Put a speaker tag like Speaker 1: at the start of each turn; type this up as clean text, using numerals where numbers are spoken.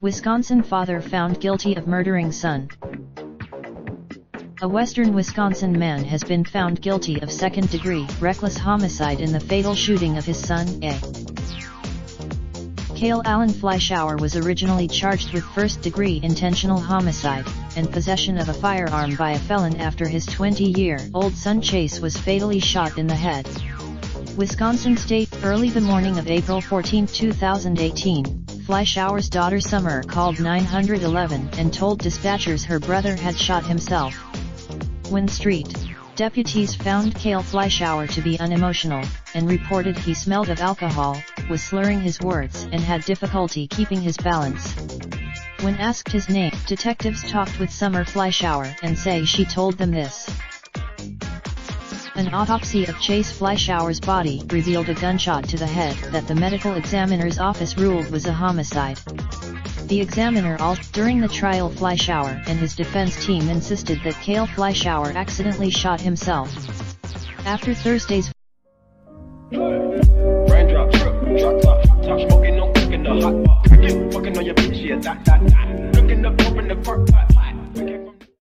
Speaker 1: Wisconsin father found guilty of murdering son. A western Wisconsin man has been found guilty of second-degree reckless homicide in the fatal shooting of his son, A. Cale Allen Fleischauer was originally charged with first-degree intentional homicide and possession of a firearm by a felon after his 20-year-old son Chase was fatally shot in the head. Wisconsin State. Early the morning of April 14, 2018, Fleischauer's daughter Summer called 911 and told dispatchers her brother had shot himself. When Street deputies found Cale Fleischauer to be unemotional, and reported he smelled of alcohol, was slurring his words and had difficulty keeping his balance. When asked his name, detectives talked with Summer Fleischauer and say she told them this. An autopsy of Chase Fleischauer's body revealed a gunshot to the head that the medical examiner's office ruled was a homicide. The examiner during the trial, Fleischauer and his defense team insisted that Cale Fleischauer accidentally shot himself. After Thursday's
Speaker 2: Raindrop.